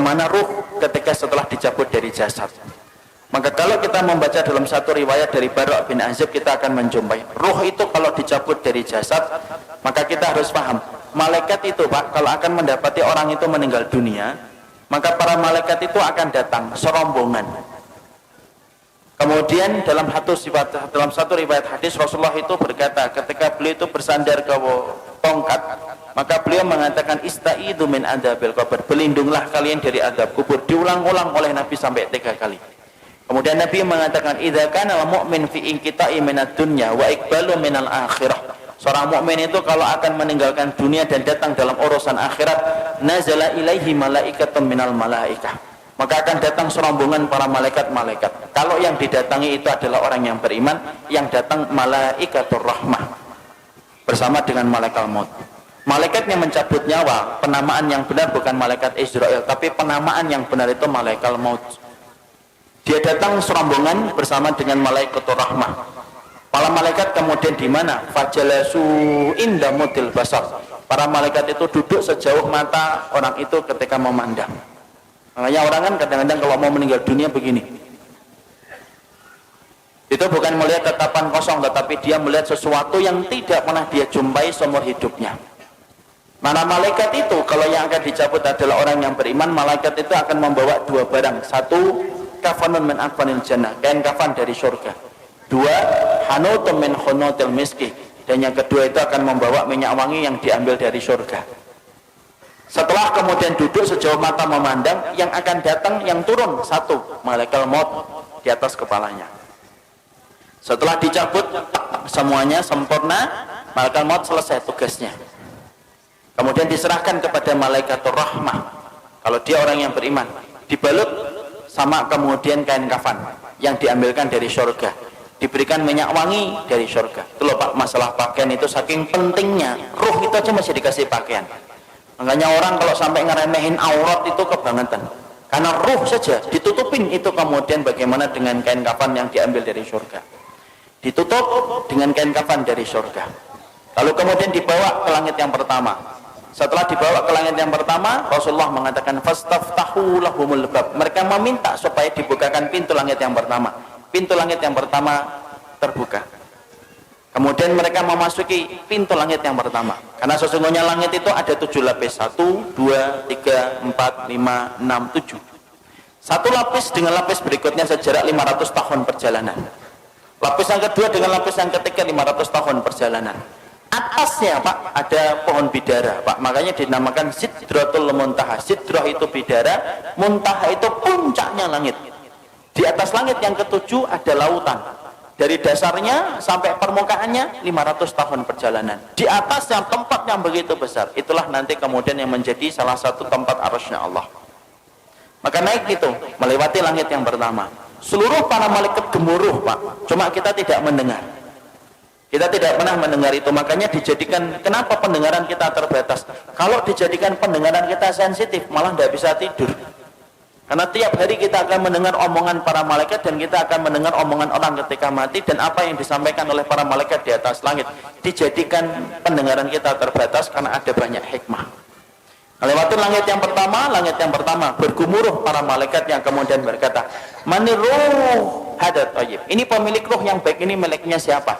bagaimana ruh ketika setelah dicabut dari jasad. Maka kalau kita membaca dalam satu riwayat dari Bara' bin Azib, kita akan menjumpai ruh itu kalau dicabut dari jasad, maka kita harus paham, malaikat itu Pak, kalau akan mendapati orang itu meninggal dunia, maka para malaikat itu akan datang serombongan. Kemudian dalam satu riwayat hadis, Rasulullah itu berkata ketika beliau itu bersandar ke tongkat, maka beliau mengatakan istaidu min adzabil qabr, berlindunglah kalian dari azab kubur. Diulang-ulang oleh Nabi sampai 3 kali. Kemudian Nabi mengatakan idza kana al-mu'min fi inqita'i minad dunya wa iqbalu minal akhirah. Seorang mukmin itu kalau akan meninggalkan dunia dan datang dalam urusan akhirat, nazala ilaihi malaikatun minal malaikah, maka akan datang serombongan para malaikat-malaikat. Kalau yang didatangi itu adalah orang yang beriman, yang datang malaikatur rahmah bersama dengan malaikat maut. Malaikat yang mencabut nyawa, penamaan yang benar bukan malaikat Israel, tapi penamaan yang benar itu malaikat maut. Dia datang serombongan bersama dengan malaikatur rahmah. Para malaikat kemudian di mana? Fajalasu inda mudil basar. Para malaikat itu duduk sejauh mata orang itu ketika memandang. Makanya orang kan kadang-kadang kalau mau meninggal dunia begini. Itu bukan melihat tatapan kosong, tetapi dia melihat sesuatu yang tidak pernah dia jumpai seumur hidupnya. Mana malaikat itu kalau yang akan dicabut adalah orang yang beriman, malaikat itu akan membawa 2 barang. 1, kafanun min akfanil jannah, kain kafan dari surga. 2, hanutun min khunutil miski, dan yang kedua itu akan membawa minyak wangi yang diambil dari surga. Setelah kemudian duduk sejauh mata memandang, yang akan datang, yang turun 1, malaikat maut di atas kepalanya. Setelah dicabut semuanya sempurna, malaikat maut selesai tugasnya. Kemudian diserahkan kepada malaikatur rahmah. Kalau dia orang yang beriman, dibalut sama kemudian kain kafan yang diambilkan dari surga, diberikan minyak wangi dari surga. Itu loh Pak, masalah pakaian itu saking pentingnya. Ruh itu aja masih dikasih pakaian. Makanya orang kalau sampai ngeremehin aurat itu kebangetan. Karena ruh saja ditutupin itu, kemudian bagaimana dengan kain kafan yang diambil dari surga. Ditutup dengan kain kafan dari surga. Lalu kemudian dibawa ke langit yang pertama. Setelah dibawa ke langit yang pertama, Rasulullah mengatakan fastaftahu lahumul bab. Mereka meminta supaya dibukakan pintu langit yang pertama. Pintu langit yang pertama terbuka. Kemudian mereka memasuki pintu langit yang pertama. Karena sesungguhnya langit itu ada 7 lapis. 1, 2, 3, 4, 5, 6, 7. Satu lapis dengan lapis berikutnya sejarak 500 tahun perjalanan. Lapis yang kedua dengan lapis yang ketiga 500 tahun perjalanan. Atasnya Pak ada pohon bidara Pak, makanya dinamakan Sidratul Muntaha. Sidrah itu bidara, Muntaha itu puncaknya langit. Di atas langit yang ketujuh ada lautan. Dari dasarnya sampai permukaannya 500 tahun perjalanan. Di atas yang tempat yang begitu besar, itulah nanti kemudian yang menjadi salah satu tempat arasy-Nya Allah. Maka naik itu melewati langit yang pertama. Seluruh para malaikat gemuruh Pak, cuma kita tidak mendengar. Kita tidak pernah mendengar itu, makanya dijadikan, kenapa pendengaran kita terbatas? Kalau dijadikan pendengaran kita sensitif, malah tidak bisa tidur. Karena tiap hari kita akan mendengar omongan para malaikat, dan kita akan mendengar omongan orang ketika mati, dan apa yang disampaikan oleh para malaikat di atas langit. Dijadikan pendengaran kita terbatas karena ada banyak hikmah. Melewati langit yang pertama bergumuruh para malaikat yang kemudian berkata, Maniruh hadat tayyib. Ini pemilik ruh yang baik, ini miliknya siapa?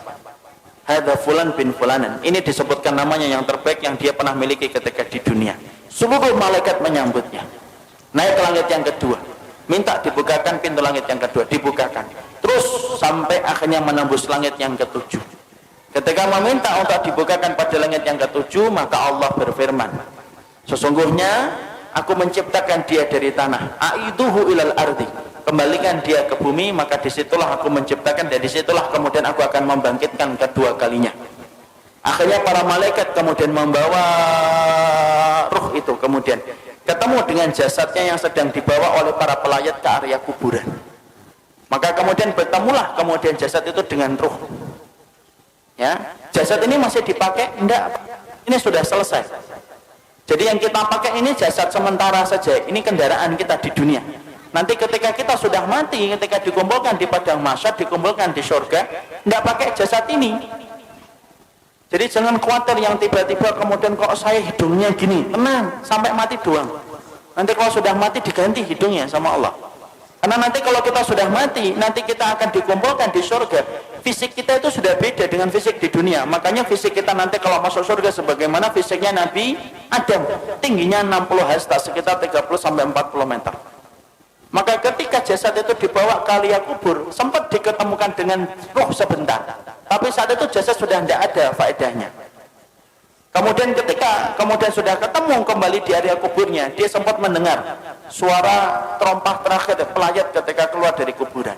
Hadza fulan bin fulanan. Ini disebutkan namanya yang terbaik yang dia pernah miliki ketika di dunia. Seluruh malaikat menyambutnya. Naik ke langit yang kedua, minta dibukakan pintu langit yang kedua, dibukakan. Terus sampai akhirnya menembus langit yang ketujuh. Ketika meminta untuk dibukakan pada langit yang ketujuh, maka Allah berfirman, sesungguhnya aku menciptakan dia dari tanah. Aiduhu ilal ardi. Kembalikan dia ke bumi, maka disitulah aku menciptakan, dan disitulah kemudian aku akan membangkitkan kedua kalinya. Akhirnya para malaikat kemudian membawa ruh itu, kemudian ketemu dengan jasadnya yang sedang dibawa oleh para pelayat ke area kuburan. Maka kemudian bertemulah kemudian jasad itu dengan ruh. Ya, jasad ini masih dipakai? Enggak, ini sudah selesai. Jadi yang kita pakai ini jasad sementara saja, ini kendaraan kita di dunia. Nanti ketika kita sudah mati, ketika dikumpulkan di padang mahsyar, dikumpulkan di surga, tidak pakai jasad ini. Jadi jangan khawatir yang tiba-tiba kemudian kok saya hidungnya gini, tenang, sampai mati doang. Nanti kalau sudah mati diganti hidungnya sama Allah. Karena nanti kalau kita sudah mati, nanti kita akan dikumpulkan di surga. Fisik kita itu sudah beda dengan fisik di dunia. Makanya fisik kita nanti kalau masuk surga sebagaimana fisiknya Nabi Adam. Tingginya 60 hasta, sekitar 30-40 meter. Maka ketika jasad itu dibawa ke liang kubur, sempat diketemukan dengan roh sebentar. Tapi saat itu jasad sudah tidak ada faedahnya. Kemudian ketika sudah ketemu kembali di area kuburnya, dia sempat mendengar suara terompah terakhir pelayat ketika keluar dari kuburan.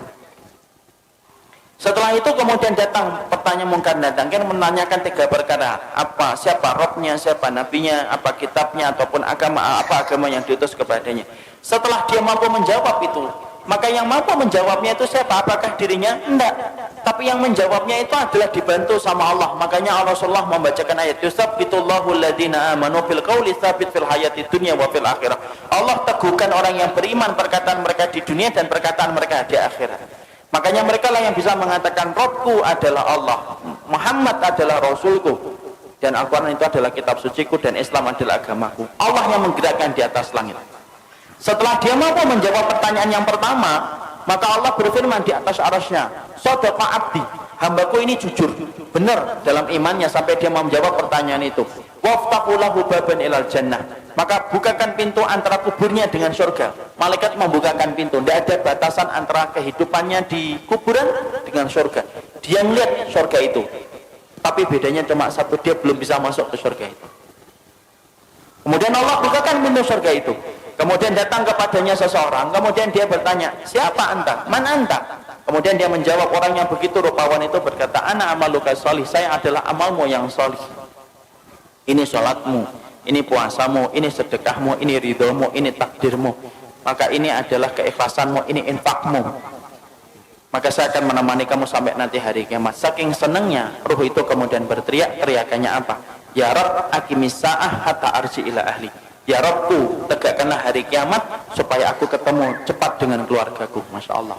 Setelah itu kemudian datang pertanyaan mungkar datang, kan menanyakan 3 perkara. Apa, siapa robnya, siapa nabinya, apa kitabnya, ataupun agama, apa agama yang diutus kepadanya. Setelah dia mampu menjawab itu, maka yang mampu menjawabnya itu siapa? Apakah dirinya? Enggak. Tapi yang menjawabnya itu adalah dibantu sama Allah. Makanya Rasulullah membacakan ayat yusabbitullahu alladhina amanu fil qawli tsabit fil hayati dunya wa fil akhirah. Allah teguhkan orang yang beriman perkataan mereka di dunia dan perkataan mereka di akhirat. Makanya mereka lah yang bisa mengatakan Rabbku adalah Allah, Muhammad adalah Rasulku, dan Al-Quran itu adalah kitab suciku, dan Islam adalah agamaku. Allah yang menggerakkan di atas langit. Setelah dia mampu menjawab pertanyaan yang pertama, maka Allah berfirman di atas arasnya, Shadaqa abdi, hambaku ini jujur, benar dalam imannya sampai dia mau menjawab pertanyaan itu. Waftahu lahu baban ilal jannah, maka bukakan pintu antara kuburnya dengan surga. Malaikat membukakan pintu, tidak ada batasan antara kehidupannya di kuburan dengan surga. Dia melihat surga itu, tapi bedanya cuma satu, dia belum bisa masuk ke surga itu. Kemudian Allah bukakan pintu surga itu. Kemudian datang kepadanya seseorang, kemudian dia bertanya, siapa anta? Man anta? Kemudian dia menjawab, orang yang begitu rupawan itu berkata, ana amaluka sholih, saya adalah amalmu yang sholih. Ini sholatmu, ini puasamu, ini sedekahmu, ini ridhomu, ini takdirmu. Maka ini adalah keikhlasanmu, ini infakmu. Maka saya akan menemani kamu sampai nanti hari kiamat. Saking senangnya, ruh itu kemudian berteriak, teriakannya apa? Ya Rabb, aqimis sa'ah hatta arji ila ahli. Ya Rabbku, tegakkanlah hari kiamat supaya aku ketemu cepat dengan keluargaku. Masya Allah.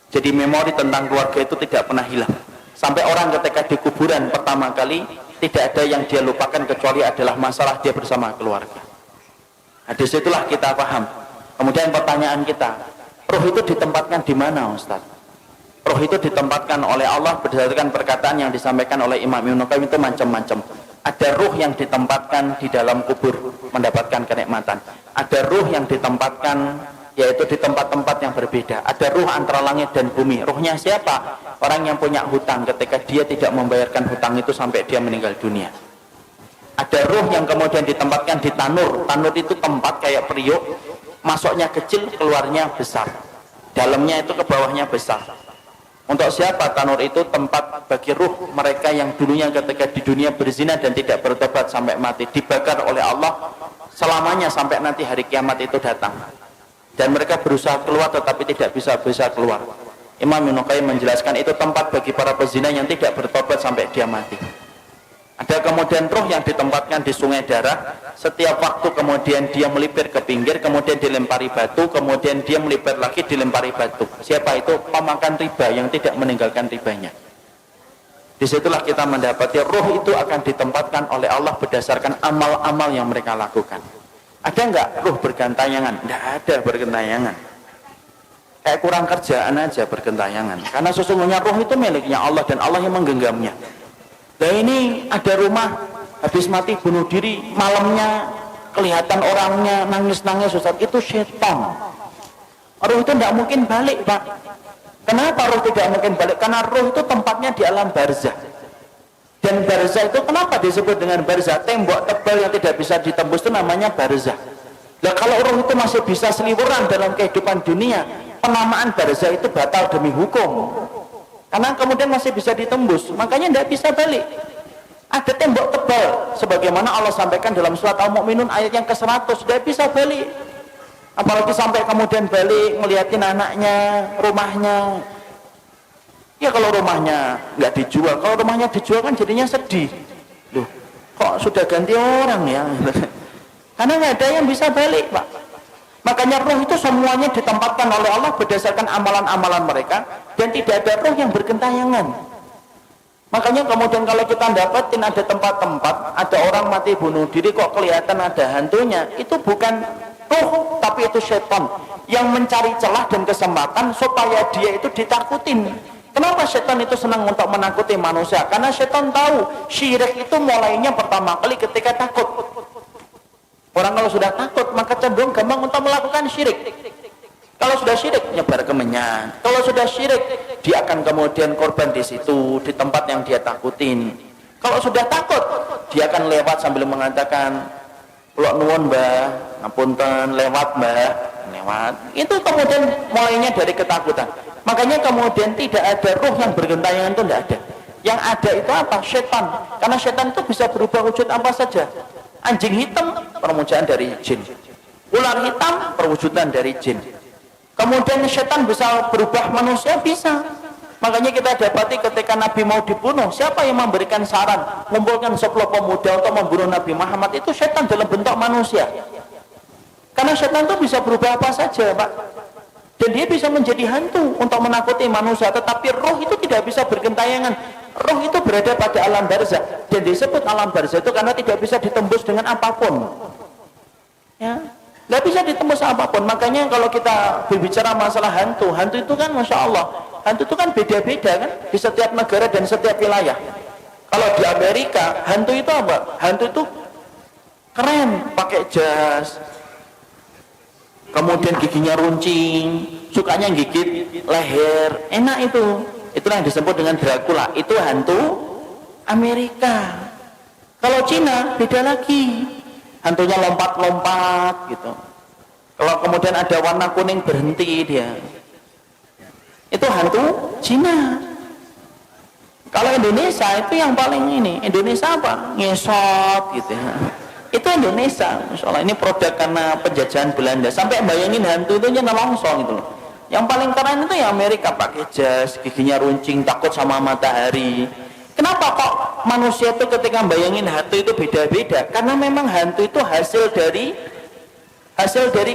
Jadi memori tentang keluarga itu tidak pernah hilang. Sampai orang ketika di kuburan pertama kali, tidak ada yang dia lupakan kecuali adalah masalah dia bersama keluarga. Nah, disitulah kita paham. Kemudian pertanyaan kita, ruh itu ditempatkan di mana, Ustaz? Ruh itu ditempatkan oleh Allah berdasarkan perkataan yang disampaikan oleh Imam Ibnu Qayyim itu macam-macam. Ada ruh yang ditempatkan di dalam kubur mendapatkan kenikmatan. Ada ruh yang ditempatkan yaitu di tempat-tempat yang berbeda. Ada ruh antara langit dan bumi. Ruhnya siapa? Orang yang punya hutang ketika dia tidak membayarkan hutang itu sampai dia meninggal dunia. Ada ruh yang kemudian ditempatkan di tanur. Tanur itu tempat kayak periuk, masuknya kecil, keluarnya besar. Dalamnya itu ke bawahnya besar. Untuk siapa tanur itu? Tempat bagi ruh mereka yang dulunya ketika di dunia berzina dan tidak bertobat sampai mati, dibakar oleh Allah selamanya sampai nanti hari kiamat itu datang. Dan mereka berusaha keluar tetapi tidak bisa keluar. Imam Ibnu Qayyim menjelaskan itu tempat bagi para pezina yang tidak bertobat sampai dia mati. Ada kemudian ruh yang ditempatkan di sungai darah. Setiap waktu kemudian dia melipir ke pinggir, kemudian dilempari batu, kemudian dia melipir lagi, dilempari batu. Siapa itu? Pemakan riba yang tidak meninggalkan ribanya. Disitulah kita mendapati ruh itu akan ditempatkan oleh Allah berdasarkan amal-amal yang mereka lakukan. Ada enggak ruh bergentayangan? Tidak ada bergentayangan. Kayak kurang kerjaan aja bergentayangan. Karena sesungguhnya ruh itu miliknya Allah dan Allah yang menggenggamnya. Nah ini ada rumah habis mati bunuh diri, malamnya kelihatan orangnya nangis-nangis, Ustaz, itu setan. Ruh itu tidak mungkin balik, Pak. Kenapa ruh tidak mungkin balik? Karena ruh itu tempatnya di alam barzah. Dan barzah itu kenapa disebut dengan barzah? Tembok tebal yang tidak bisa ditembus itu namanya barzah. Nah kalau ruh itu masih bisa seliweran dalam kehidupan dunia, penamaan barzah itu batal demi hukum. Karena kemudian masih bisa ditembus, makanya tidak bisa balik. Ada tembok tebal, sebagaimana Allah sampaikan dalam surat Al-Mu'minun ayat yang ke-100, tidak bisa balik. Apalagi sampai kemudian balik, ngeliatin anaknya, rumahnya. Ya kalau rumahnya nggak dijual, kalau rumahnya dijual kan jadinya sedih. Loh, kok sudah ganti orang ya? Karena nggak ada yang bisa balik, Pak. Makanya ruh itu semuanya ditempatkan oleh Allah berdasarkan amalan-amalan mereka, dan tidak ada ruh yang bergentayangan. Makanya kemudian kalau kita dapatin ada tempat-tempat, ada orang mati bunuh diri kok kelihatan ada hantunya, itu bukan ruh, tapi itu setan yang mencari celah dan kesempatan supaya dia itu ditakutin. Kenapa setan itu senang untuk menakuti manusia? Karena setan tahu syirik itu mulainya pertama kali ketika takut. Orang kalau sudah takut maka cenderung gampang untuk melakukan syirik. Kalau sudah syirik nyebar kemenyan. Kalau sudah syirik dia akan kemudian korban di situ, di tempat yang dia takutin. Kalau sudah takut dia akan lewat sambil mengatakan, "Kula nuwun Mbah, ngapunten lewat Mbah." Lewat. Itu kemudian mulainya dari ketakutan. Makanya kemudian tidak ada ruh yang bergentayangan, itu tidak ada. Yang ada itu apa? Setan. Karena setan itu bisa berubah wujud apa saja. Anjing hitam perwujudan dari jin. Ular hitam perwujudan dari jin. Kemudian setan bisa berubah manusia, bisa. Makanya kita dapati ketika Nabi mau dibunuh, siapa yang memberikan saran mengumpulkan 10 pemuda untuk membunuh Nabi Muhammad? Itu setan dalam bentuk manusia. Karena setan itu bisa berubah apa saja, Pak. Dan dia bisa menjadi hantu untuk menakuti manusia. Tetapi roh itu tidak bisa bergentayangan. Roh itu berada pada alam barzah. Dan disebut alam barzah itu karena tidak bisa ditembus dengan apapun. Ya, nggak bisa ditembus apapun. Makanya kalau kita berbicara masalah hantu, hantu itu kan Masya Allah, hantu itu kan beda-beda kan di setiap negara dan setiap wilayah. Kalau di Amerika, hantu itu apa? Hantu itu keren, pakai jas, kemudian giginya runcing, sukanya gigit leher, enak itu. Itulah yang disebut dengan Dracula. Itu hantu Amerika. Kalau Cina beda lagi, hantunya lompat-lompat gitu. Kalau kemudian ada warna kuning berhenti dia, itu hantu Cina. Kalau Indonesia itu yang paling ini, Indonesia apa? Ngesot gitu ya. Itu Indonesia, Masya Allah. Ini produk karena penjajahan Belanda. Sampai bayangin hantu itu nyana longsong gitu loh. Yang paling keren itu ya Amerika, pakai jas, giginya runcing, takut sama matahari. Kenapa kok manusia itu ketika bayangin hantu itu beda-beda? Karena memang hantu itu hasil dari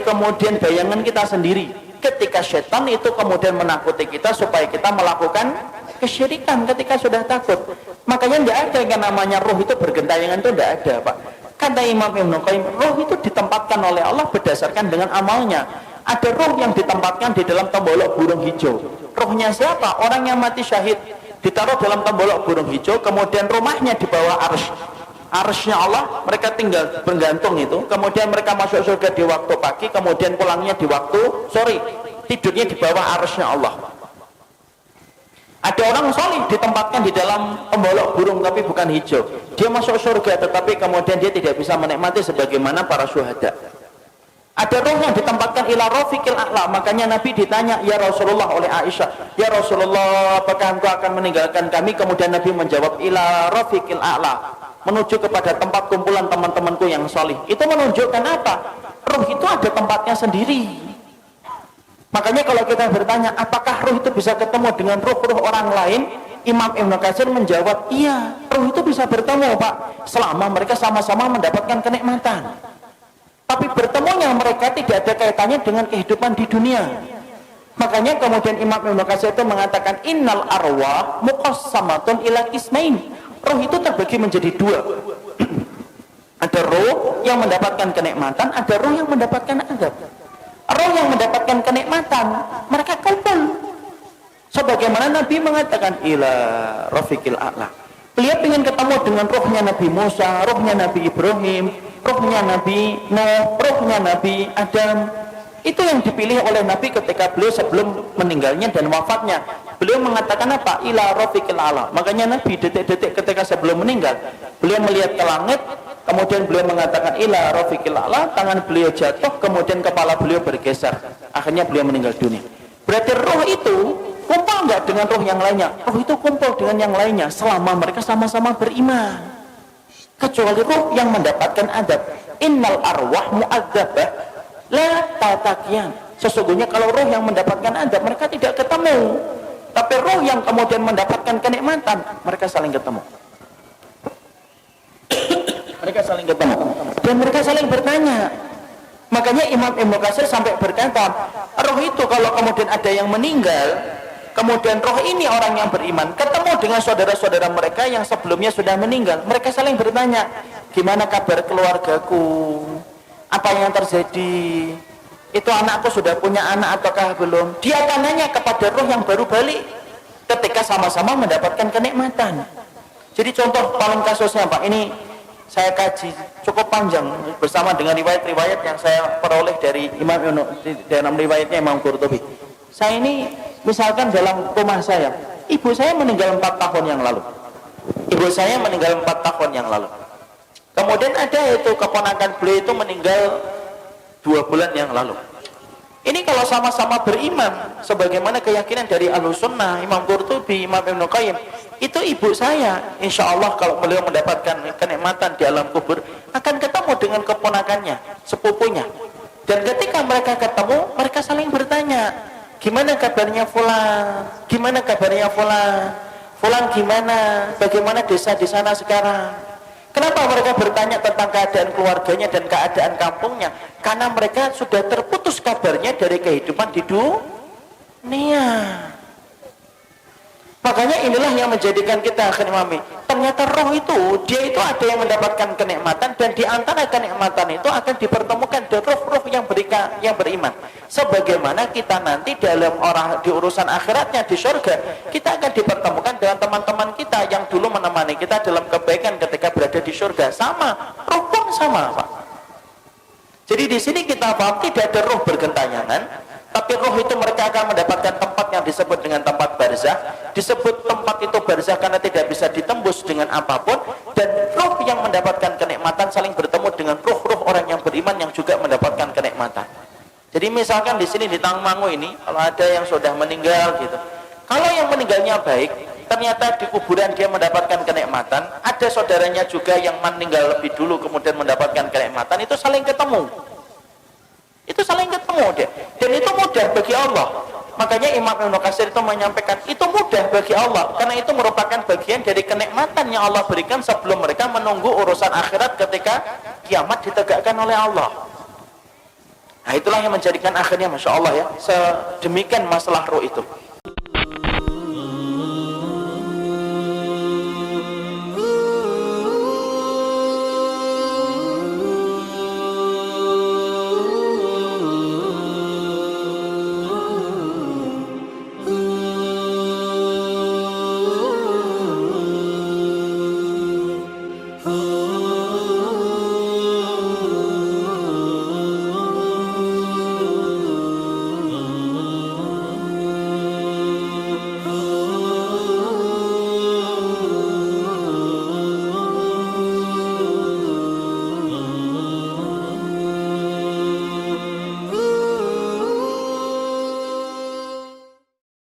kemudian bayangan kita sendiri. Ketika setan itu kemudian menakuti kita supaya kita melakukan kesyirikan ketika sudah takut. Makanya tidak ada yang namanya roh itu bergentayangan, itu tidak ada, Pak. Kata Imam Ibnu Qayyim, roh itu ditempatkan oleh Allah berdasarkan dengan amalnya. Ada roh yang ditempatkan di dalam tembolok burung hijau. Rohnya siapa? Orang yang mati syahid ditaruh dalam tembolok burung hijau, kemudian rumahnya di bawah arsy. Arsy-nya Allah, mereka tinggal bergantung itu. Kemudian mereka masuk surga di waktu pagi, kemudian pulangnya di waktu sore. Tidurnya di bawah arsy-nya Allah. Ada orang solih ditempatkan di dalam tembolok burung tapi bukan hijau. Dia masuk surga tetapi kemudian dia tidak bisa menikmati sebagaimana para syuhada. Ada roh yang ditempatkan ila rafiqil a'la. Makanya Nabi ditanya, ya Rasulullah, oleh Aisyah, ya Rasulullah, apakah engkau akan meninggalkan kami? Kemudian Nabi menjawab, ila rafiqil a'la, menuju kepada tempat kumpulan teman-temanku yang solih. Itu menunjukkan apa? Roh itu ada tempatnya sendiri. Makanya kalau kita bertanya, apakah roh itu bisa ketemu dengan roh-roh orang lain? Imam Ibnu Katsir menjawab, iya, roh itu bisa bertemu, Pak, selama mereka sama-sama mendapatkan kenikmatan. Tapi bertemunya mereka tidak ada kaitannya dengan kehidupan di dunia. Makanya kemudian Imam Ibnu Katsir itu mengatakan, innal arwah muqassamatun ila qismain. Roh itu terbagi menjadi dua. Ada roh yang mendapatkan kenikmatan, ada roh yang mendapatkan azab. Roh yang mendapatkan kenikmatan, mereka kumpul. Sebagaimana Nabi mengatakan, ila rafiqil a'la. Beliau ingin ketemu dengan rohnya Nabi Musa, rohnya Nabi Ibrahim, rohnya Nabi Nuh, rohnya Nabi Adam. Itu yang dipilih oleh Nabi ketika beliau sebelum meninggalnya dan wafatnya. Beliau mengatakan apa? Ila rafiqil a'la. Makanya Nabi detik-detik ketika sebelum meninggal, beliau melihat ke langit, kemudian beliau mengatakan ila rafiqil a'la, tangan beliau jatuh, kemudian kepala beliau bergeser. Akhirnya beliau meninggal dunia. Berarti roh itu kumpul enggak dengan roh yang lainnya? Roh itu kumpul dengan yang lainnya selama mereka sama-sama beriman. Kecuali roh yang mendapatkan adab. Innal arwah mu'adzabah la tatakian. Sesungguhnya kalau roh yang mendapatkan adab, mereka tidak ketemu. Tapi roh yang kemudian mendapatkan kenikmatan, mereka saling ketemu. Mereka saling ketemu dan mereka saling bertanya. Makanya Imam Ibnu Katsir sampai berkata, roh itu kalau kemudian ada yang meninggal, kemudian roh ini orang yang beriman ketemu dengan saudara-saudara mereka yang sebelumnya sudah meninggal, mereka saling bertanya, gimana kabar keluargaku, Apa yang terjadi? Itu anakku sudah punya anak ataukah belum? Dia akan nanya kepada roh yang baru balik ketika sama-sama mendapatkan kenikmatan. Jadi contoh paling kasusnya Pak, ini saya kaji cukup panjang bersama dengan riwayat-riwayat yang saya peroleh dari Imam dalam riwayatnya Imam Qurtubi. Saya ini misalkan dalam rumah saya, ibu saya meninggal 4 tahun yang lalu. Ibu saya meninggal 4 tahun yang lalu. Kemudian ada itu keponakan beliau itu meninggal 2 bulan yang lalu. Ini kalau sama-sama beriman sebagaimana keyakinan dari Ahlussunnah, Imam Qurtubi, Imam Ibnu Qayyim, itu ibu saya insya Allah kalau beliau mendapatkan kenikmatan di alam kubur akan ketemu dengan keponakannya, sepupunya. Dan ketika mereka ketemu, mereka saling bertanya, gimana kabarnya Fulan? Gimana kabarnya Fulan? Fulan gimana? Bagaimana desa di sana sekarang? Kenapa mereka bertanya tentang keadaan keluarganya dan keadaan kampungnya? Karena mereka sudah terputus kabarnya dari kehidupan di dunia. Makanya inilah yang menjadikan kita akhirnya memahami, ternyata roh itu, dia itu ada yang mendapatkan kenikmatan, dan di antara kenikmatan itu akan dipertemukan dengan roh-roh yang beriman. Sebagaimana kita nanti dalam di urusan akhiratnya di surga, kita akan dipertemukan dengan teman-teman kita yang dulu menemani kita dalam kebaikan ketika berada di surga. Sama, roh pun sama, Pak. Jadi di sini kita paham tidak ada roh bergentayangan, tapi roh itu mereka akan mendapatkan tempat yang disebut dengan tempat barzah. Disebut tempat itu barzah karena tidak bisa ditembus dengan apapun, dan roh yang mendapatkan kenikmatan saling bertemu dengan roh-roh orang yang beriman yang juga mendapatkan kenikmatan. Jadi misalkan di sini di Tangmangu ini, kalau ada yang sudah meninggal gitu, kalau yang meninggalnya baik, ternyata di kuburan dia mendapatkan kenikmatan, ada saudaranya juga yang meninggal lebih dulu kemudian mendapatkan kenikmatan, itu saling ketemu. Itu saling ketemu deh. Dan itu mudah bagi Allah. Makanya Imam Ibnu Katsir itu menyampaikan itu mudah bagi Allah, karena itu merupakan bagian dari kenikmatan yang Allah berikan sebelum mereka menunggu urusan akhirat ketika kiamat ditegakkan oleh Allah. Nah itulah yang menjadikan akhirnya Masya Allah ya, sedemikian masalah roh itu.